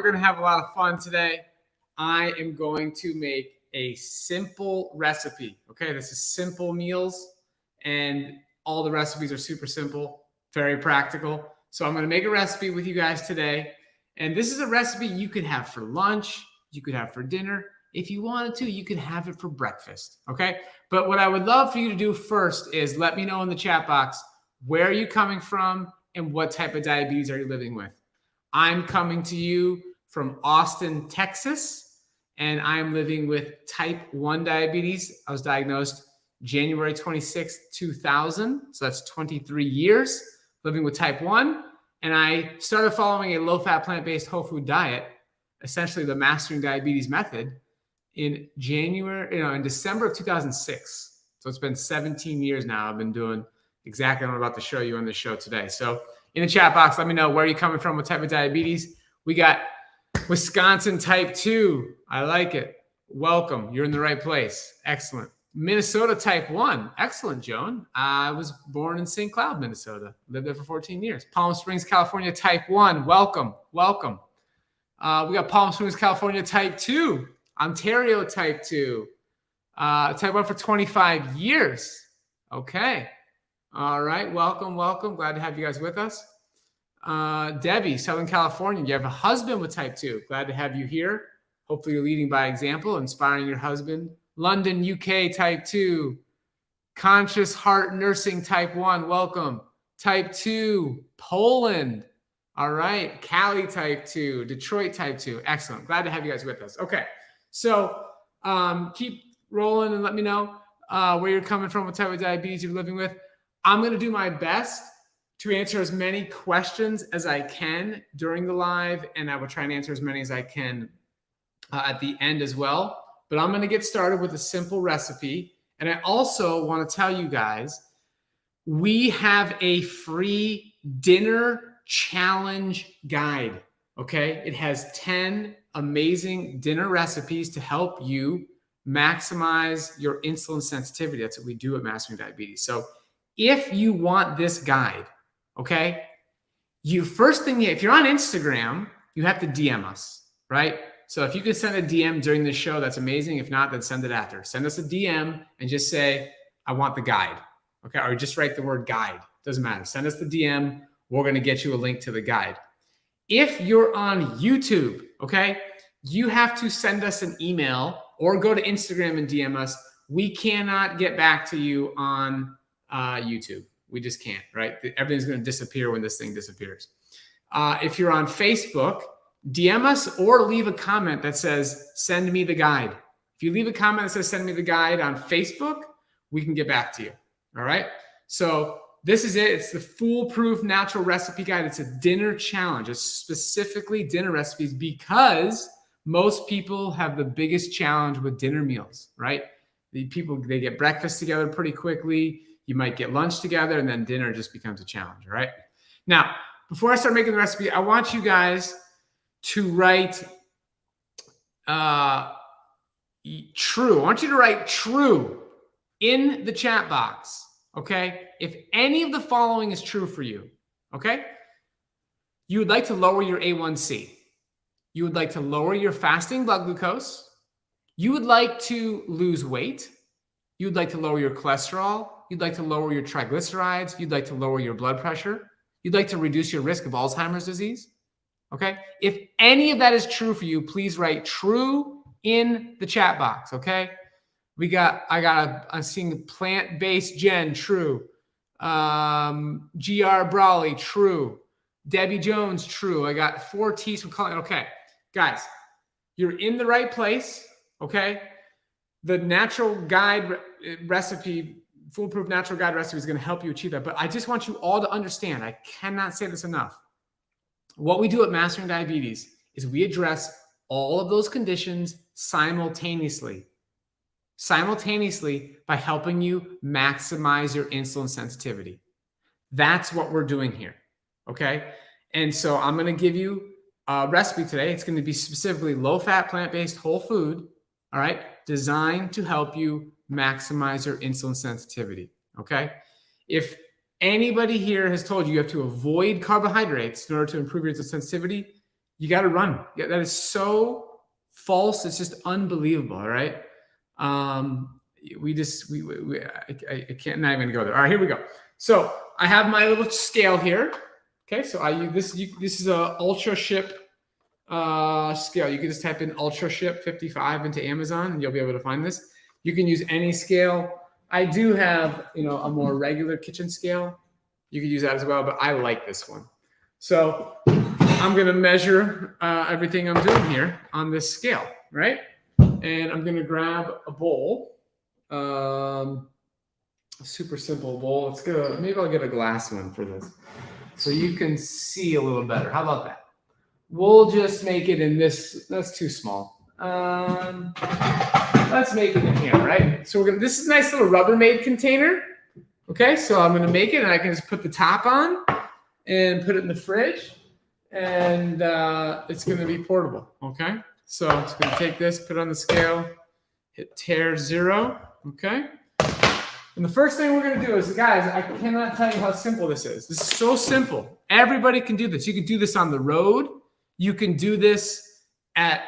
we're going to have a lot of fun today. I am going to make a simple recipe. Okay, this is simple meals, and all the recipes are super simple, very practical. So I'm going to make a recipe with you guys today. And this is a recipe you could have for lunch, you could have for dinner. If you wanted to, you could have it for breakfast, okay? But what I would love for you to do first is let me know in the chat box, where are you coming from and what type of diabetes are you living with? I'm coming to you from Austin, Texas, and I'm living with type 1 diabetes. I was diagnosed January 26th, 2000, so that's 23 years living with type 1. And I started following a low-fat, plant-based whole food diet, essentially the Mastering Diabetes method, in December of 2006. So it's been 17 years now. I've been doing exactly what I'm about to show you on the show today. So in the chat box, let me know where you're coming from, what type of diabetes. We got Wisconsin type 2. I like it. Welcome. You're in the right place. Excellent. Minnesota type 1. Excellent, Joan. I was born in St. Cloud, Minnesota. Lived there for 14 years. Palm Springs, California type 1. Welcome. Welcome. We got Palm Springs, California type 2. Ontario type 2. Type 1 for 25 years. Okay. All right. Welcome. Welcome. Glad to have you guys with us. Debbie, Southern California. You have a husband with type 2. Glad to have you here. Hopefully you're leading by example, inspiring your husband. London, UK type 2. Conscious Heart Nursing type 1. Welcome. Type 2. Poland. All right. Cali type 2. Detroit type 2. Excellent. Glad to have you guys with us. Okay. So keep rolling and let me know where you're coming from, what type of diabetes you're living with. I'm going to do my best to answer as many questions as I can during the live, and I will try and answer as many as I can at the end as well. But I'm going to get started with a simple recipe. And I also want to tell you guys, we have a free dinner challenge guide, okay? It has 10 amazing dinner recipes to help you maximize your insulin sensitivity. That's what we do at Mastering Diabetes. So if you want this guide, okay, if you're on Instagram, you have to DM us, right? So if you can send a DM during the show, that's amazing. If not, then send it after. Send us a DM and just say, I want the guide, okay? Or just write the word guide. Doesn't matter. Send us the DM. We're going to get you a link to the guide. If you're on YouTube, okay, you have to send us an email or go to Instagram and DM us. We cannot get back to you on YouTube. We just can't, right? Everything's going to disappear when this thing disappears. If you're on Facebook, DM us or leave a comment that says, send me the guide. If you leave a comment that says, send me the guide on Facebook, we can get back to you. All right. So this is it. It's the foolproof natural recipe guide. It's a dinner challenge. It's specifically dinner recipes because most people have the biggest challenge with dinner meals, right? They get breakfast together pretty quickly. You might get lunch together and then dinner just becomes a challenge. All right. Now, before I start making the recipe, I want you guys to write true. I want you to write true in the chat box, okay? If any of the following is true for you, okay? You would like to lower your A1C. You would like to lower your fasting blood glucose. You would like to lose weight. You would like to lower your cholesterol. You'd like to lower your triglycerides. You'd like to lower your blood pressure. You'd like to reduce your risk of Alzheimer's disease. Okay. If any of that is true for you, please write true in the chat box. Okay. I'm seeing plant-based Jen, true. GR Brawley, true. Debbie Jones, true. I got 4 T's from Colin. Okay. Guys, you're in the right place. Okay. The natural guide recipe, foolproof natural guide recipe is going to help you achieve that. But I just want you all to understand, I cannot say this enough. What we do at Mastering Diabetes is we address all of those conditions simultaneously by helping you maximize your insulin sensitivity. That's what we're doing here, okay? And so I'm going to give you a recipe today. It's going to be specifically low-fat, plant-based, whole food, all right, designed to help you maximize your insulin sensitivity, okay? If anybody here has told you you have to avoid carbohydrates in order to improve your insulin sensitivity, You got to run. Yeah, that is so false. It's just unbelievable. All right. I can't, not even go there. All right, here we go. So I have my little scale here. Okay. So I use this. This is a Ultra Ship scale. You can just type in Ultra Ship 55 into Amazon and you'll be able to find this. You can use any scale. I do have, a more regular kitchen scale. You could use that as well, but I like this one. So I'm going to measure everything I'm doing here on this scale, right? And I'm going to grab a bowl, a super simple bowl. Let's go. Maybe I'll get a glass one for this so you can see a little better. How about that? We'll just make it in this. That's too small. Let's make it in here, right? So this is a nice little Rubbermaid container. Okay, so I'm going to make it, and I can just put the top on and put it in the fridge, and it's going to be portable. Okay, so I'm just going to take this, put it on the scale, hit tare 0. Okay, and the first thing we're going to do is, guys, I cannot tell you how simple this is. This is so simple. Everybody can do this. You can do this on the road. You can do this at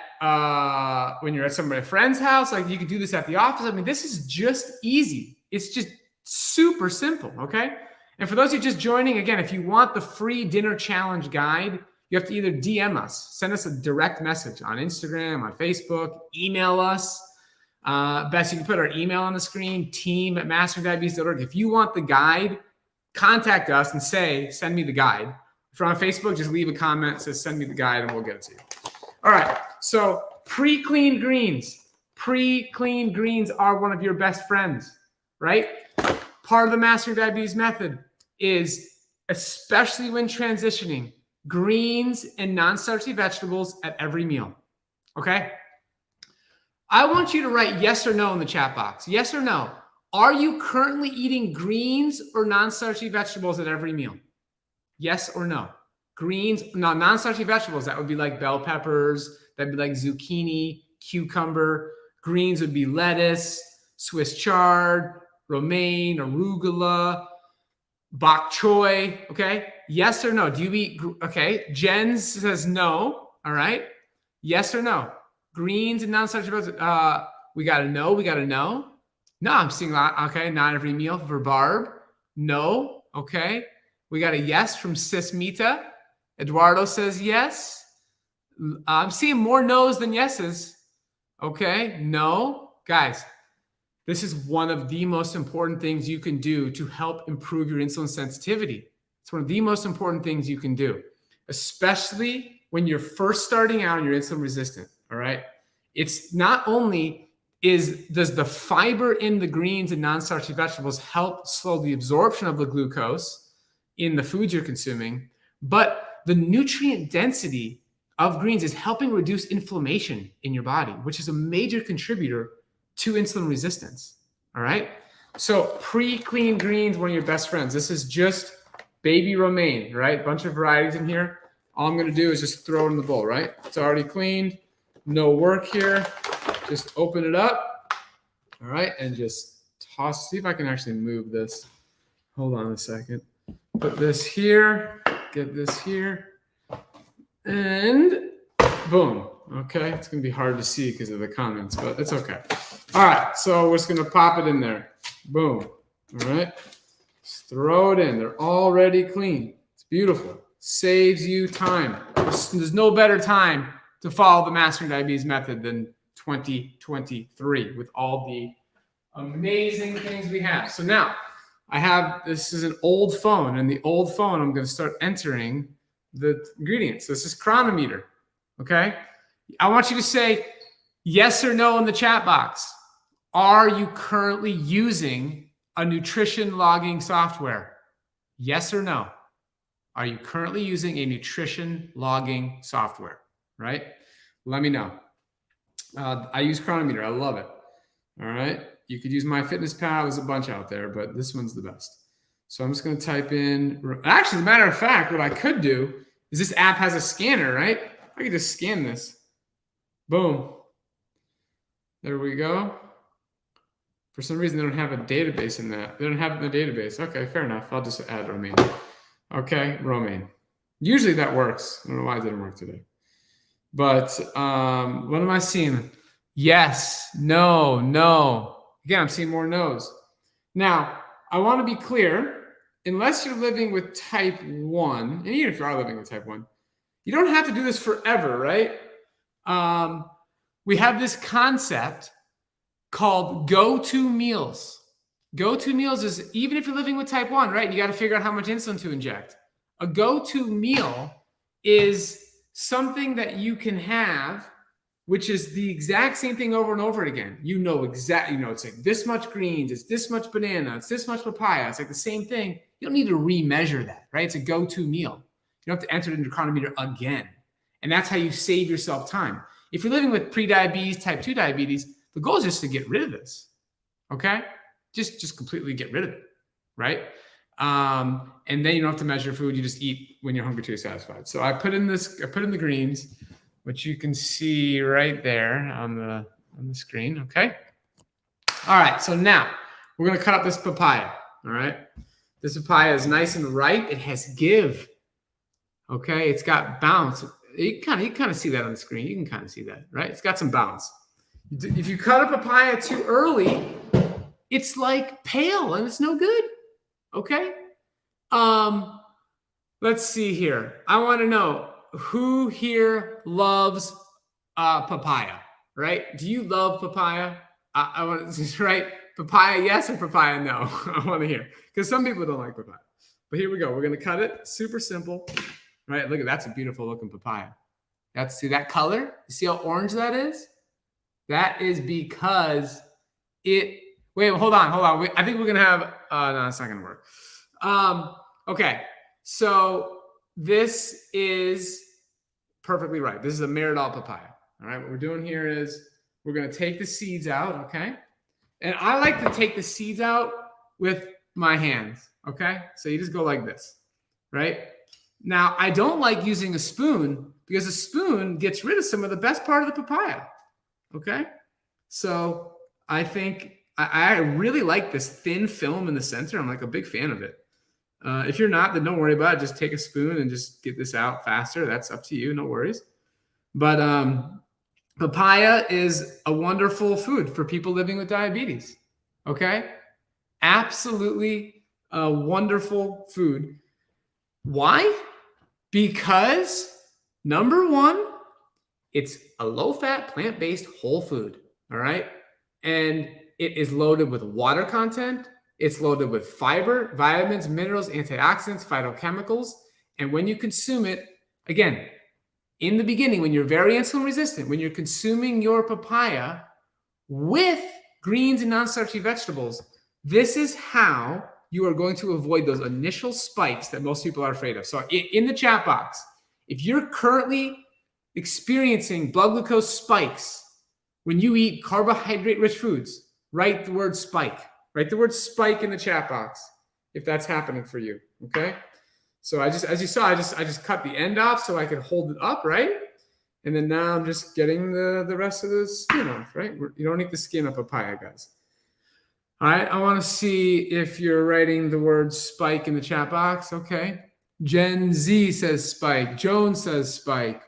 when you're at a friend's house. Like, you can do this at the office. I mean, this is just easy. It's just super simple, okay? And for those of you just joining, again, if you want the free dinner challenge guide, you have to either DM us, send us a direct message on Instagram, on Facebook, email us. Best, you can put our email on the screen, team@masteringdiabetes.org. If you want the guide, contact us and say, send me the guide. If you're on Facebook, just leave a comment that says, send me the guide, and we'll get it to you. All right, so pre-cleaned greens. Pre-cleaned greens are one of your best friends, right? Part of the Mastering Diabetes method is, especially when transitioning, greens and non-starchy vegetables at every meal, okay? I want you to write yes or no in the chat box. Yes or no. Are you currently eating greens or non-starchy vegetables at every meal? Yes or no. Greens, no, non-starchy vegetables, that would be like bell peppers, that'd be like zucchini, cucumber. Greens would be lettuce, Swiss chard, romaine, arugula, bok choy, okay? Yes or no? Do you eat, okay? Jen says no, all right? Yes or no? Greens and non-starchy vegetables, we got to know, No, I'm seeing a lot, okay, not every meal for Barb. No, okay? We got a yes from Sismita. Eduardo says yes. I'm seeing more no's than yeses. Okay, no. Guys, this is one of the most important things you can do to help improve your insulin sensitivity. It's one of the most important things you can do, especially when you're first starting out and you're insulin resistant, all right? It's not only does the fiber in the greens and non-starchy vegetables help slow the absorption of the glucose in the foods you're consuming, but the nutrient density of greens is helping reduce inflammation in your body, which is a major contributor to insulin resistance, all right? So pre-cleaned greens, one of your best friends. This is just baby romaine, right? A bunch of varieties in here. All I'm gonna do is just throw it in the bowl, right? It's already cleaned, no work here. Just open it up, all right? And just toss, see if I can actually move this. Hold on a second. Put this here, get this here, and boom. Okay, it's gonna be hard to see because of the comments, but it's okay. All right, so we're just gonna pop it in there. Boom. All right, just throw it in. They're already clean. It's beautiful. Saves you time. There's no better time to follow the Mastering Diabetes method than 2023 with all the amazing things we have. So now this is an old phone, and the old phone, I'm going to start entering the ingredients. This is Chronometer, okay? I want you to say yes or no in the chat box. Are you currently using a nutrition logging software? Yes or no? Are you currently using a nutrition logging software, right? Let me know. I use Chronometer. I love it. All right. You could use MyFitnessPal. There's a bunch out there, but this one's the best. So I'm just going to type in. Actually, as a matter of fact, what I could do is this app has a scanner, right? I could just scan this. Boom. There we go. For some reason, they don't have a database in that. They don't have it in the database. Okay, fair enough. I'll just add romaine. Okay, romaine. Usually that works. I don't know why it didn't work today. But what am I seeing? Yes, no, no. Again, I'm seeing more no's. Now, I want to be clear, unless you're living with type 1, and even if you are living with type 1, you don't have to do this forever, right? We have this concept called go-to meals. Go-to meals is, even if you're living with type 1, right? You got to figure out how much insulin to inject. A go-to meal is something that you can have, which is the exact same thing over and over again. You know exactly, it's like this much greens, it's this much banana, it's this much papaya. It's like the same thing. You don't need to remeasure that, right? It's a go-to meal. You don't have to enter it into your chronometer again. And that's how you save yourself time. If you're living with prediabetes, type 2 diabetes, the goal is just to get rid of this, okay? Just completely get rid of it, right? And then you don't have to measure food. You just eat when you're hungry till you're satisfied. So I put in the greens, which you can see right there on the screen, okay? All right, so now we're gonna cut up this papaya, all right? This papaya is nice and ripe. It has give, okay? It's got bounce. You can kind of see that on the screen. You can kind of see that, right? It's got some bounce. If you cut a papaya too early, it's like pale and it's no good, okay? Let's see here. I want to know who here loves papaya, right? Do you love papaya? I want to, right? Papaya yes or papaya no? I want to hear, because some people don't like papaya. But here we go. We're going to cut it. Super simple, right? Look at that's a beautiful looking papaya. See that color? You see how orange that is? That is because it. Wait, hold on. I think we're gonna have. No, it's not gonna work. Okay, so this is perfectly right. This is a Meridol papaya. All right, what we're doing here is we're gonna take the seeds out. Okay, and I like to take the seeds out with my hands. Okay, so you just go like this, right? Now I don't like using a spoon because a spoon gets rid of some of the best part of the papaya. Okay, so I think I really like this thin film in the center. I'm like a big fan of it. If you're not, then don't worry about it. Just take a spoon and just get this out faster. That's up to you. No worries. But papaya is a wonderful food for people living with diabetes. Okay, absolutely a wonderful food. Why? Because number one, it's a low-fat, plant-based whole food, all right? And it is loaded with water content. It's loaded with fiber, vitamins, minerals, antioxidants, phytochemicals. And when you consume it, again, in the beginning, when you're very insulin resistant, when you're consuming your papaya with greens and non-starchy vegetables, this is how you are going to avoid those initial spikes that most people are afraid of. So in the chat box, if you're currently experiencing blood glucose spikes when you eat carbohydrate-rich foods, write the word spike. Write the word spike in the chat box if that's happening for you, okay? So as you saw, I just cut the end off so I could hold it up, right? And then now I'm just getting the rest of the skin off, right? You don't need the skin of papaya, guys. All right, I want to see if you're writing the word spike in the chat box, okay? Gen Z says spike. Joan says spike.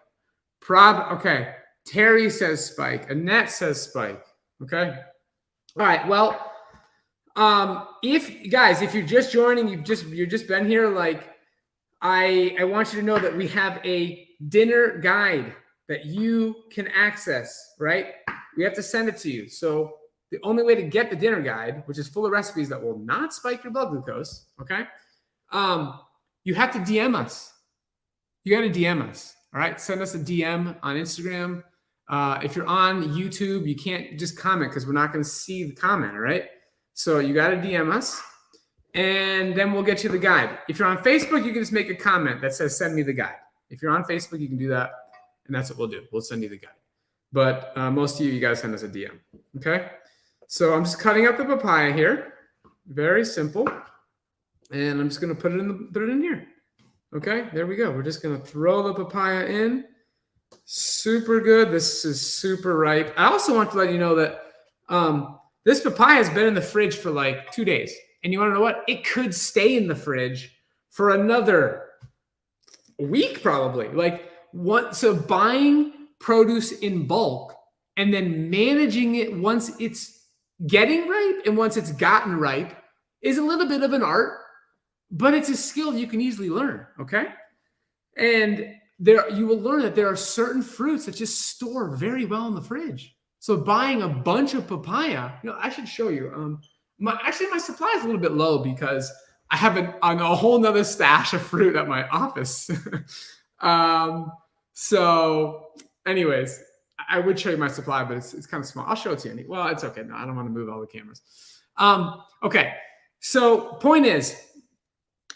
Okay. Terry says spike. Annette says spike. Okay. All right. Well, if you're just joining, you've just been here, like I want you to know that we have a dinner guide that you can access, right? We have to send it to you. So the only way to get the dinner guide, which is full of recipes that will not spike your blood glucose, okay? You have to DM us. You got to DM us. All right, send us a DM on Instagram. If you're on YouTube, you can't just comment because we're not going to see the comment, all right? So you got to DM us, and then we'll get you the guide. If you're on Facebook, you can just make a comment that says, send me the guide. If you're on Facebook, you can do that, and that's what we'll do. We'll send you the guide. But most of you got to send us a DM, okay? So I'm just cutting up the papaya here. Very simple. And I'm just going to put it in here. Okay, there we go. We're just going to throw the papaya in. Super good. This is super ripe. I also want to let you know that this papaya has been in the fridge for like 2 days. And you want to know what? It could stay in the fridge for another week probably. So buying produce in bulk and then managing it once it's getting ripe and once it's gotten ripe is a little bit of an art, but it's a skill you can easily learn, okay? And there you will learn that there are certain fruits that just store very well in the fridge. So buying a bunch of papaya, I should show you. My supply is a little bit low because I have a whole nother stash of fruit at my office. So anyways, I would show you my supply, but it's kind of small. I'll show it to you. Well, it's okay. No, I don't want to move all the cameras. Okay. So point is,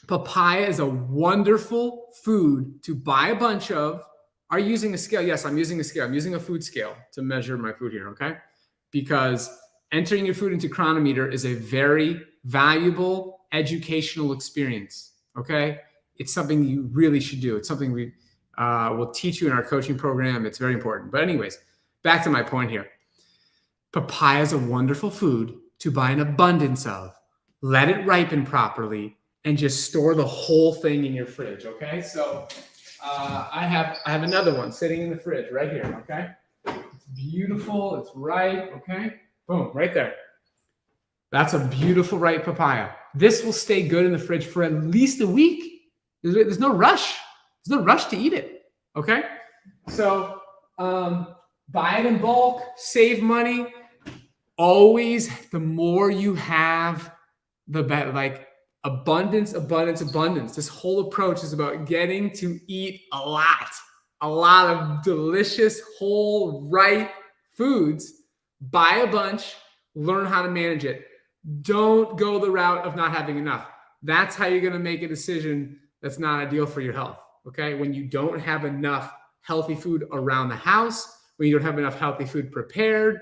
papaya is a wonderful food to buy a bunch of. Are you using a scale? Yes, I'm using a scale. I'm using a food scale to measure my food here, okay? Because entering your food into Chronometer is a very valuable educational experience, okay? It's something you really should do. It's something we will teach you in our coaching program. It's very important. But anyways, back to my point here. Papaya is a wonderful food to buy an abundance of. Let it ripen properly and just store the whole thing in your fridge, okay? So I have another one sitting in the fridge right here, okay? It's beautiful, it's ripe, okay? Boom, right there. That's a beautiful ripe papaya. This will stay good in the fridge for at least a week. There's no rush. There's no rush to eat it, okay? So buy it in bulk, save money. Always, the more you have, the better. Like, abundance, abundance, abundance. This whole approach is about getting to eat a lot of delicious, whole, ripe foods. Buy a bunch, learn how to manage it. Don't go the route of not having enough. That's how you're going to make a decision that's not ideal for your health, okay? When you don't have enough healthy food around the house, when you don't have enough healthy food prepared,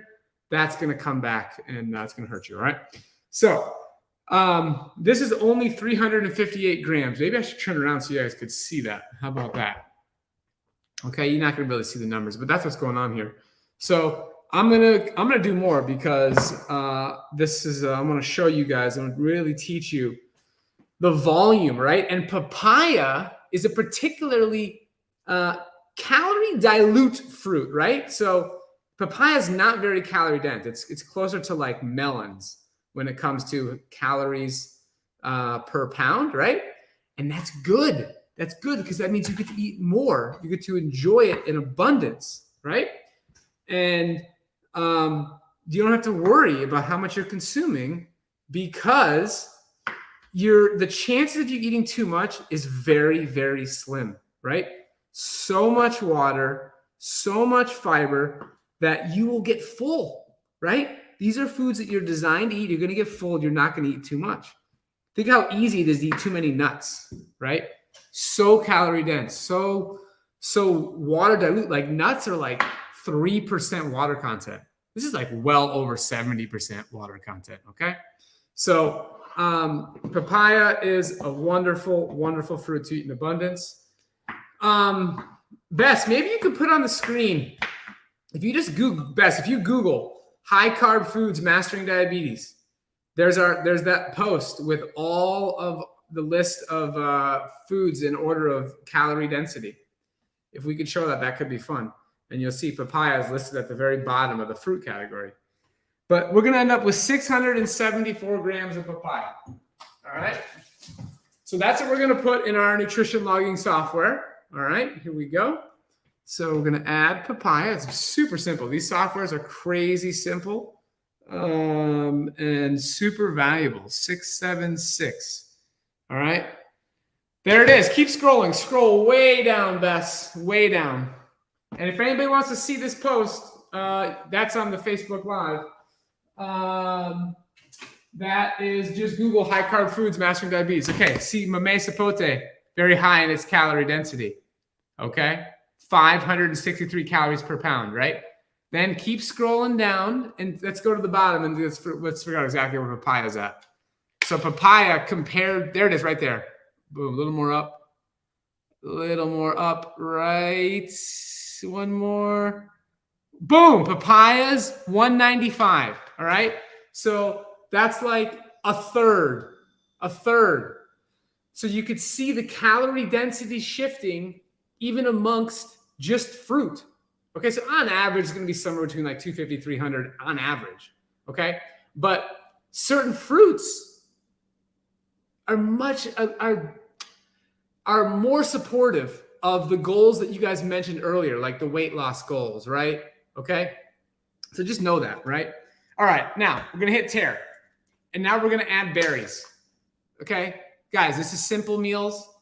that's going to come back and that's going to hurt you, all right? So, this is only 358 grams. Maybe I should turn around so you guys could see that. How about that? Okay, you're not gonna really see the numbers, but that's what's going on here. So I'm gonna do more because this is I'm gonna show you guys. I'm gonna really teach you the volume, right? And papaya is a particularly calorie dilute fruit, right? So papaya is not very calorie dense. It's closer to like melons when it comes to calories per pound, right? And that's good. That's good because that means you get to eat more. You get to enjoy it in abundance, right? And you don't have to worry about how much you're consuming because the chances of you eating too much is very, very slim, right? So much water, so much fiber that you will get full, right? These are foods that you're designed to eat. You're going to get full. You're not going to eat too much. Think how easy it is to eat too many nuts, right? So calorie dense, so water dilute. Like nuts are like 3% water content. This is like well over 70% water content, okay? So papaya is a wonderful, wonderful fruit to eat in abundance. Bess, maybe you could put on the screen, if you just Google, Bess, if you Google high carb foods mastering diabetes, there's that post with all of the list of foods in order of calorie density. If we could show that, that could be fun. And you'll see papaya is listed at the very bottom of the fruit category. But we're going to end up with 674 grams of papaya. All right. So that's what we're going to put in our nutrition logging software. All right, here we go. So we're going to add papaya. It's super simple. These softwares are crazy simple and super valuable. 676. All right. There it is. Keep scrolling. Scroll way down, Bess. Way down. And if anybody wants to see this post, that's on the Facebook Live. That is just Google high carb foods mastering diabetes. Okay. See, mame sapote, very high in its calorie density. Okay. 563 calories per pound, right? Then keep scrolling down and let's go to the bottom and let's figure out exactly where papaya is at. So papaya compared, there it is right there. Boom, a little more up, right? One more. Boom, papaya's 195, all right? So that's like a third. So you could see the calorie density shifting even amongst just fruit, Okay, so on average, it's going to be somewhere between like 250, 300 on average. Okay, but certain fruits are more supportive of the goals that you guys mentioned earlier, like the weight loss goals, right? Okay, so just know that, right? All right, now we're going to hit tear, and now we're going to add berries. Okay, guys, this is simple meals.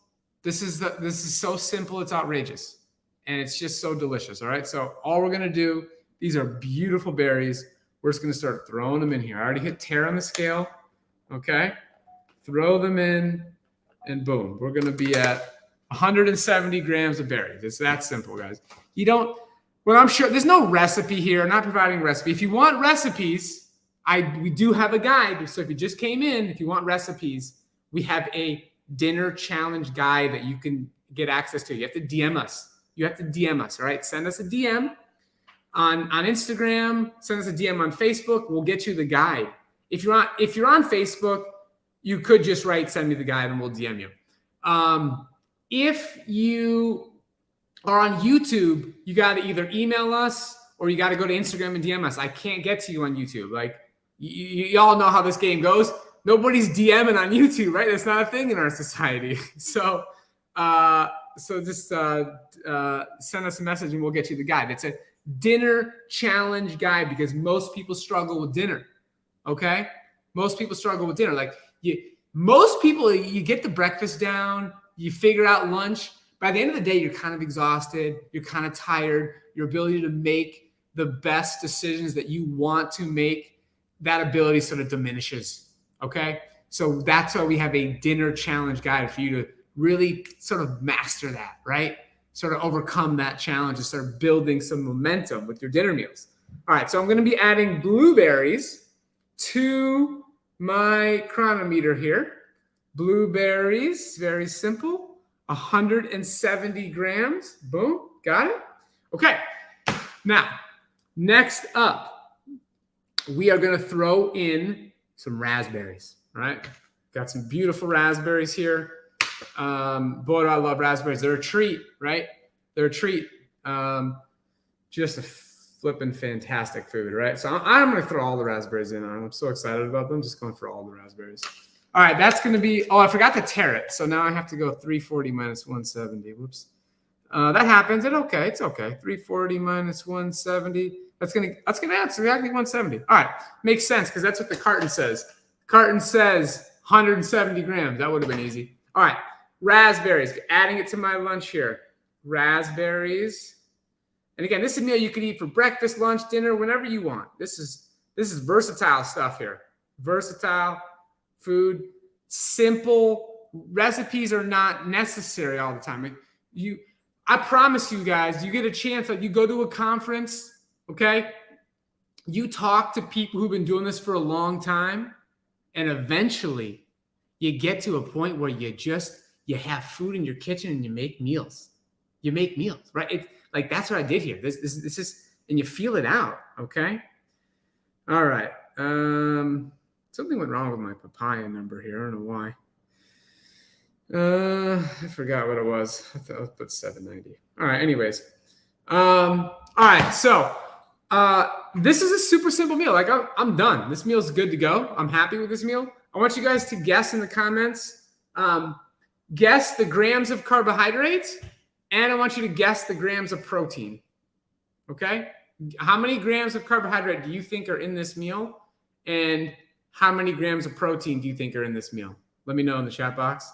This is so simple, it's outrageous, and it's just so delicious. All right, so all we're gonna do, these are beautiful berries. We're just gonna start throwing them in here. I already hit tear on the scale. Okay, throw them in, and boom, we're gonna be at 170 grams of berries. It's that simple, guys. You don't. Well, I'm sure there's no recipe here. I'm not providing a recipe. If you want recipes, we do have a guide. So if you just came in, if you want recipes, we have a dinner challenge guide that you can get access to. You have to DM us. All right? Send us a DM on Instagram. Send us a DM on Facebook. We'll get you the guide. If you're on Facebook, you could just write, send me the guide, and we'll DM you. If you are on YouTube, you got to either email us or you got to go to Instagram and DM us. I can't get to you on YouTube. Like, you all know how this game goes. Nobody's DMing on YouTube, right? That's not a thing in our society. So just send us a message and we'll get you the guide. It's a dinner challenge guide because most people struggle with dinner. Okay, most people struggle with dinner. Like most people, you get the breakfast down, you figure out lunch. By the end of the day, you're kind of exhausted. You're kind of tired. Your ability to make the best decisions that you want to make, that ability sort of diminishes. Okay, so that's why we have a dinner challenge guide for you to really sort of master that, right? Sort of overcome that challenge and start building some momentum with your dinner meals. All right, so I'm going to be adding blueberries to my chronometer here. Blueberries, very simple, 170 grams. Boom, got it. Okay, now, next up, we are going to throw in some raspberries, right? Got some beautiful raspberries here. Boy, I love raspberries. They're a treat, right? They're a treat. Just a flipping fantastic food, right? So I'm going to throw all the raspberries in. I'm so excited about them. Just going for all the raspberries. All right, that's going to be, oh, I forgot to tear it. So now I have to go 340 minus 170. Whoops. That happens. It's okay. 340 minus 170. That's gonna answer exactly 170. All right, makes sense because that's what the carton says. Carton says 170 grams. That would have been easy. All right, raspberries. Adding it to my lunch here. Raspberries. And again, this is a meal you could eat for breakfast, lunch, dinner, whenever you want. This is versatile stuff here. Versatile food. Simple recipes are not necessary all the time. I promise you guys, you get a chance. Like you go to a conference. Okay, you talk to people who've been doing this for a long time, and eventually you get to a point where you have food in your kitchen and you make meals. You make meals, right? It's like that's what I did here. This is, and you feel it out. Okay, all right. Something went wrong with my papaya number here. I don't know why. I forgot what it was. I thought I put 790. All right. Anyways, all right. So. This is a super simple meal. Like I'm done. This meal is good to go. I'm happy with this meal. I want you guys to guess in the comments. Guess the grams of carbohydrates, and I want you to guess the grams of protein. Okay? How many grams of carbohydrate do you think are in this meal? And how many grams of protein do you think are in this meal? Let me know in the chat box.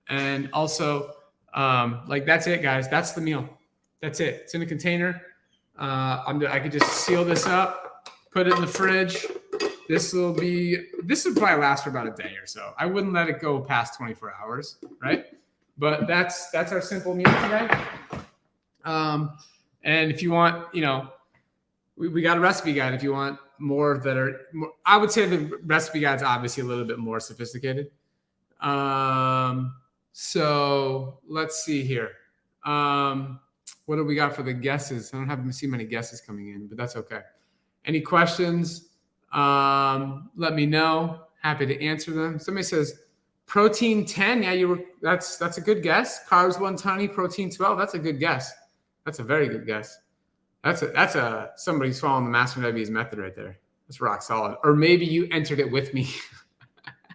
And also, that's it, guys. That's the meal. That's it. It's in a container. I could just seal this up, put it in the fridge. This will probably last for about a day or so. I wouldn't let it go past 24 hours, right? But that's our simple meal today. And if you want, we got a recipe guide. If you want more that are more, I would say the recipe guide's obviously a little bit more sophisticated. So let's see here. What do we got for the guesses? I don't see many guesses coming in, but that's okay. Any questions? Let me know. Happy to answer them. Somebody says protein 10. Yeah, that's a good guess. Carbs 120, protein 12. That's a good guess. That's a very good guess. That's somebody who's following the Master Diabetes method right there. That's rock solid. Or maybe you entered it with me.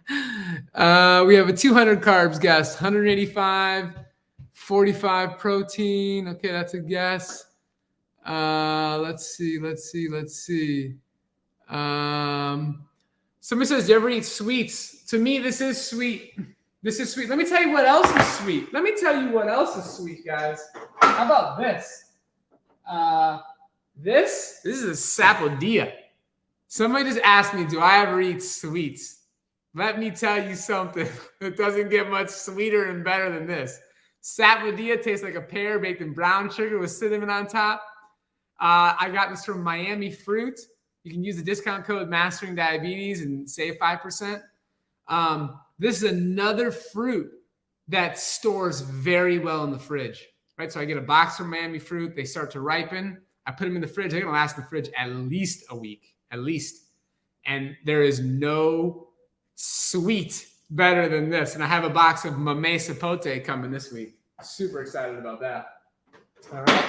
We have a 200 carbs guess, 185, 45 protein. Okay, that's a guess. Let's see. Somebody says, "Do you ever eat sweets?" To me, this is sweet. This is sweet. Let me tell you what else is sweet. Guys. How about this? This is a sapodilla. Somebody just asked me, do I ever eat sweets? Let me tell you something. It doesn't get much sweeter and better than this. Sapodilla tastes like a pear baked in brown sugar with cinnamon on top. I got this from Miami Fruit. You can use the discount code Mastering Diabetes and save 5%. This is another fruit that stores very well in the fridge, right? So I get a box from Miami Fruit. They start to ripen. I put them in the fridge. They're going to last in the fridge at least a week, at least. And there is no sweet better than this. And I have a box of Mamey Sapote coming this week. Super excited about that. All right.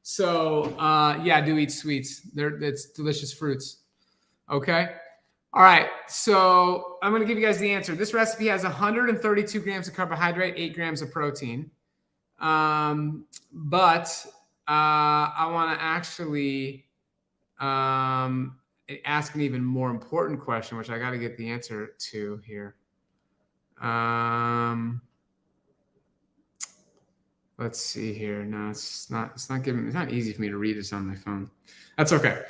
So, yeah, I do eat sweets. It's delicious fruits. Okay. All right. So I'm going to give you guys the answer. This recipe has 132 grams of carbohydrate, 8 grams of protein. But I want to actually ask an even more important question, which I got to get the answer to here. Let's see here. No, it's not easy for me to read this on my phone. That's okay.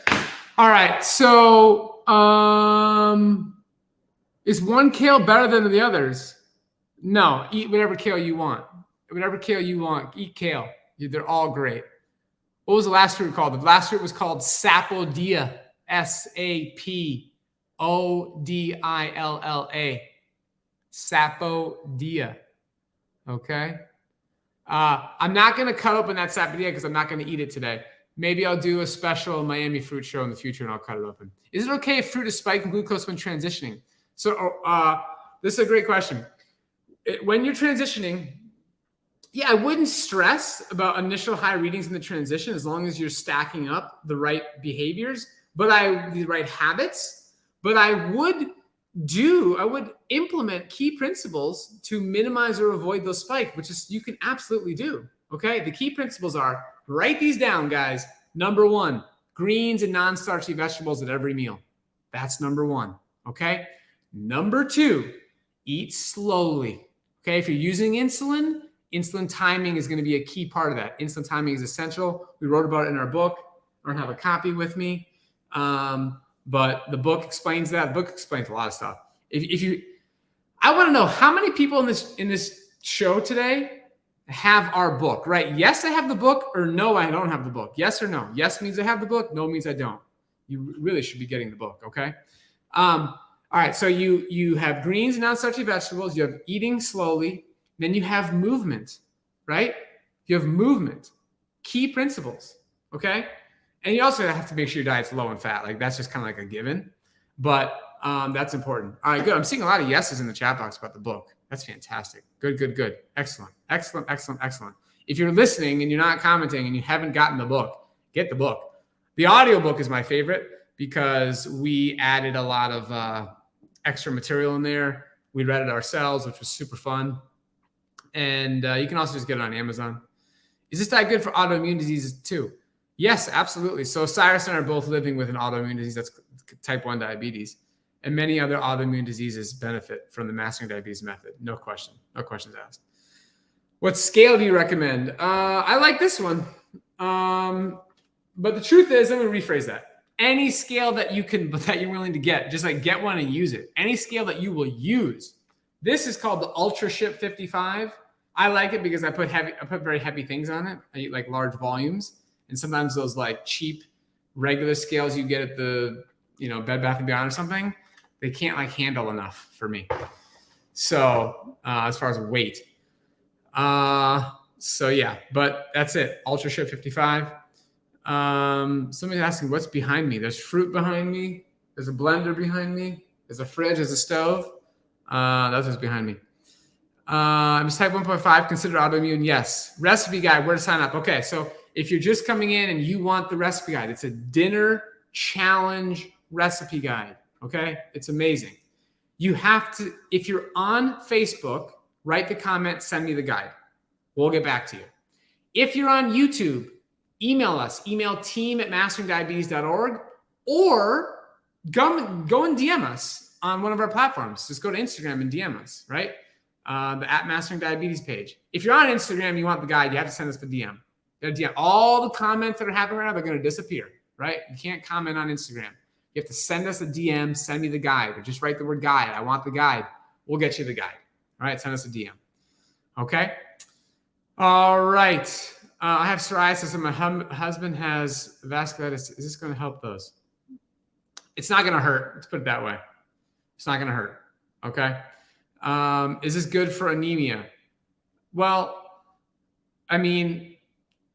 All right. So, is one kale better than the others? No, eat whatever kale you want. Whatever kale you want, eat kale. They're all great. What was the last fruit called? The last fruit was called sapodilla. Sapodilla. Sapodilla. Okay. I'm not going to cut open that sapodilla because I'm not going to eat it today. Maybe I'll do a special Miami Fruit show in the future and I'll cut it open. Is it okay if fruit is spiked in glucose when transitioning? So this is a great question. When you're transitioning, yeah, I wouldn't stress about initial high readings in the transition as long as you're stacking up the right behaviors, the right habits. But I would implement key principles to minimize or avoid those spikes, which is you can absolutely do. Okay. The key principles are, write these down, guys. Number 1, greens and non-starchy vegetables at every meal. That's number 1. Okay. Number 2, eat slowly. Okay. If you're using insulin timing is going to be a key part of that. Insulin timing is essential. We wrote about it in our book. I don't have a copy with me. But the book explains that. The book explains a lot of stuff. I want to know how many people in this show today have our book, right? Yes, I have the book, or no, I don't have the book. Yes or no? Yes means I have the book. No means I don't. You really should be getting the book. Okay. All right. So you have greens and non-starchy vegetables. You have eating slowly. Then you have movement, right? You have movement. Key principles. Okay. And you also have to make sure your diet's low in fat. Like that's just kind of like a given, but that's important. All right, good. I'm seeing a lot of yeses in the chat box about the book. That's fantastic. Good. Excellent. If you're listening and you're not commenting and you haven't gotten the book, get the book. The audiobook is my favorite because we added a lot of extra material in there. We read it ourselves, which was super fun. And you can also just get it on Amazon. Is this diet good for autoimmune diseases too? Yes, absolutely. So Cyrus and I are both living with an autoimmune disease that's type 1 diabetes, and many other autoimmune diseases benefit from the Mastering Diabetes method. No questions asked. What scale do you recommend? I like this one. But the truth is, I'm going to rephrase that. Any scale that you're willing to get, just like get one and use it. Any scale that you will use. This is called the Ultra Ship 55. I like it because I put very heavy things on it. I eat like large volumes. And sometimes those like cheap regular scales you get at the, Bed Bath & Beyond or something, they can't like handle enough for me. So as far as weight. So yeah, but that's it. Ultra Ship 55. Somebody's asking what's behind me. There's fruit behind me. There's a blender behind me. There's a fridge. There's a stove. That's what's behind me. I'm type 1.5, considered autoimmune. Yes. Recipe guide, where to sign up. Okay. So if you're just coming in and you want the recipe guide, it's a dinner challenge recipe guide. Okay. It's amazing. You have to, if you're on Facebook, write the comment, send me the guide. We'll get back to you. If you're on YouTube, email us, email team@masteringdiabetes.org, or go and DM us on one of our platforms. Just go to Instagram and DM us, right? The @masteringdiabetes page. If you're on Instagram, you want the guide, you have to send us the DM. You gotta DM. All the comments that are happening right now, they're going to disappear, right? You can't comment on Instagram. You have to send us a DM, send me the guide, or just write the word guide. I want the guide. We'll get you the guide. All right, send us a DM. Okay? All right. I have psoriasis and my husband has vasculitis. Is this going to help those? It's not going to hurt. Let's put it that way. It's not going to hurt. Okay? Is this good for anemia? Well, I mean,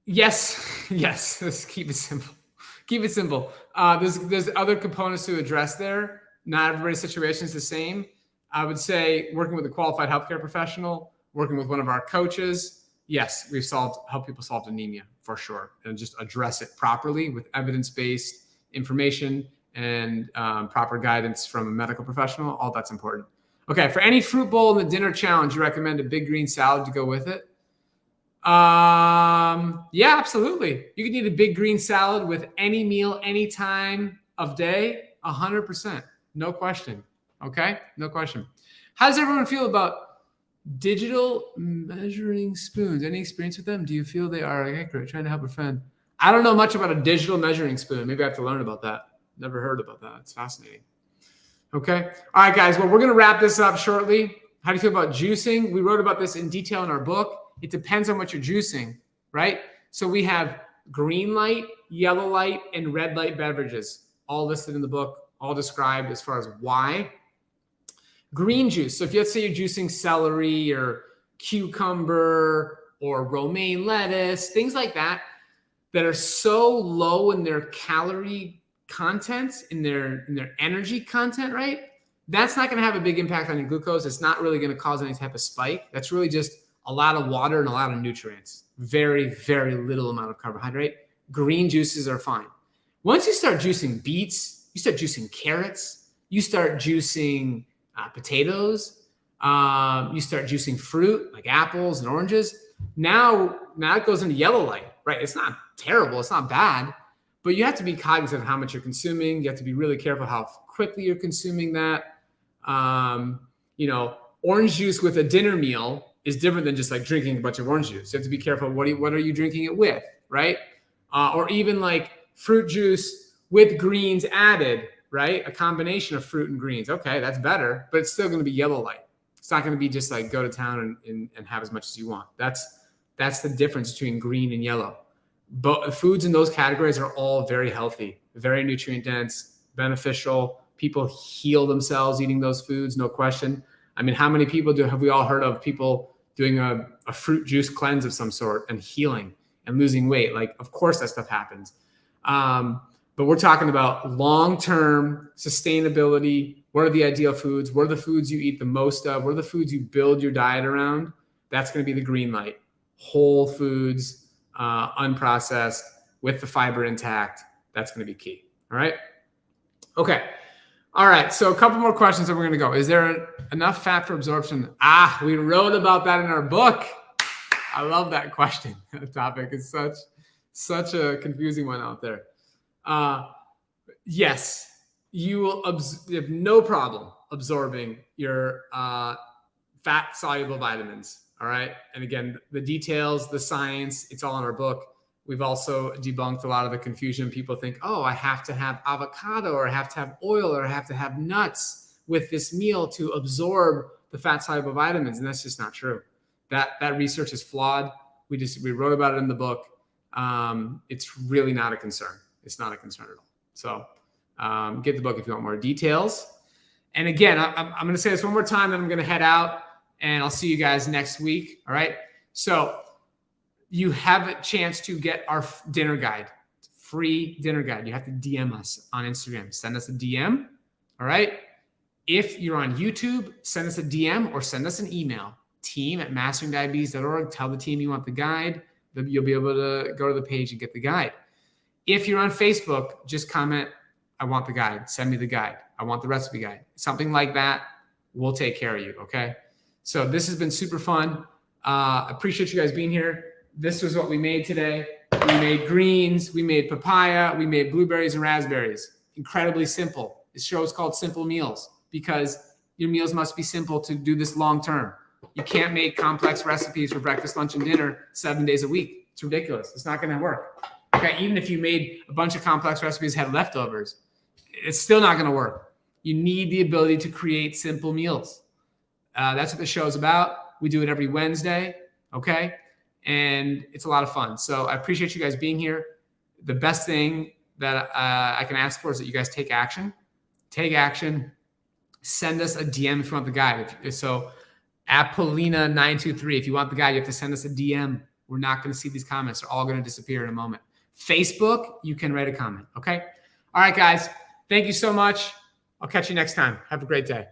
yes. Yes. Let's keep it simple. Keep it simple. There's other components to address there. Not everybody's situation is the same. I would say working with a qualified healthcare professional, working with one of our coaches, yes, we've helped people solve anemia for sure, and just address it properly with evidence-based information and proper guidance from a medical professional. All that's important. Okay, for any fruit bowl in the dinner challenge, you recommend a big green salad to go with it? Yeah, absolutely. You can eat a big green salad with any meal, any time of day, 100%. No question. Okay, no question. How does everyone feel about digital measuring spoons? Any experience with them? Do you feel they are accurate? Trying to help a friend. I don't know much about a digital measuring spoon. Maybe I have to learn about that. Never heard about that. It's fascinating. Okay. All right, guys. Well, we're going to wrap this up shortly. How do you feel about juicing? We wrote about this in detail in our book. It depends on what you're juicing, right? So we have green light, yellow light, and red light beverages, all listed in the book, all described as far as why. Green juice. So if let's say you're juicing celery or cucumber or romaine lettuce, things like that are so low in their calorie content, in their energy content, right? That's not going to have a big impact on your glucose. It's not really going to cause any type of spike. That's really just a lot of water and a lot of nutrients. Very, very little amount of carbohydrate. Green juices are fine. Once you start juicing beets, you start juicing carrots, you start juicing potatoes, you start juicing fruit like apples and oranges. Now it goes into yellow light, right? It's not terrible. It's not bad, but you have to be cognizant of how much you're consuming. You have to be really careful how quickly you're consuming that. Orange juice with a dinner meal is different than just like drinking a bunch of orange juice. You have to be careful. What are you drinking it with, right? Or even like fruit juice with greens added, right? A combination of fruit and greens. Okay, that's better, but it's still going to be yellow light. It's not going to be just like go to town and have as much as you want. That's the difference between green and yellow. But foods in those categories are all very healthy, very nutrient dense, beneficial. People heal themselves eating those foods, no question. I mean, how many people have we all heard of people doing a fruit juice cleanse of some sort and healing and losing weight? Like, of course that stuff happens. But we're talking about long-term sustainability. What are the ideal foods? What are the foods you eat the most of? What are the foods you build your diet around? That's going to be the green light. Whole foods, unprocessed, with the fiber intact. That's going to be key. All right? Okay. All right. So a couple more questions and we're going to go. Is there enough fat for absorption? We wrote about that in our book. I love that question. That topic is such a confusing one out there. Yes, you will have no problem absorbing your fat soluble vitamins. All right. And again, the details, the science, it's all in our book. We've also debunked a lot of the confusion. People think, I have to have avocado or I have to have oil or I have to have nuts with this meal to absorb the fat soluble vitamins. And that's just not true. That research is flawed. We wrote about it in the book. It's really not a concern. It's not a concern at all. So get the book if you want more details. And again, I'm going to say this one more time, then I'm going to head out and I'll see you guys next week. All right. So you have a chance to get our dinner guide, free dinner guide. You have to DM us on Instagram. Send us a DM. All right. If you're on YouTube, send us a DM or send us an email, team@masteringdiabetes.org. Tell the team you want the guide. You'll be able to go to the page and get the guide. If you're on Facebook, just comment, I want the guide. Send me the guide. I want the recipe guide. Something like that. We'll take care of you, okay? So this has been super fun. Appreciate you guys being here. This was what we made today. We made greens. We made papaya. We made blueberries and raspberries. Incredibly simple. This show is called Simple Meals because your meals must be simple to do this long term. You can't make complex recipes for breakfast, lunch, and dinner 7 days a week. It's ridiculous. It's not going to work. Okay, even if you made a bunch of complex recipes, had leftovers, it's still not going to work. You need the ability to create simple meals. That's what the show is about. We do it every Wednesday, okay? And it's a lot of fun. So I appreciate you guys being here. The best thing that I can ask for is that you guys take action. Take action. Send us a DM if you want the guide. So at Polina923, if you want the guide, you have to send us a DM. We're not going to see these comments. They're all going to disappear in a moment. Facebook, you can write a comment, okay? All right, guys. Thank you so much. I'll catch you next time. Have a great day.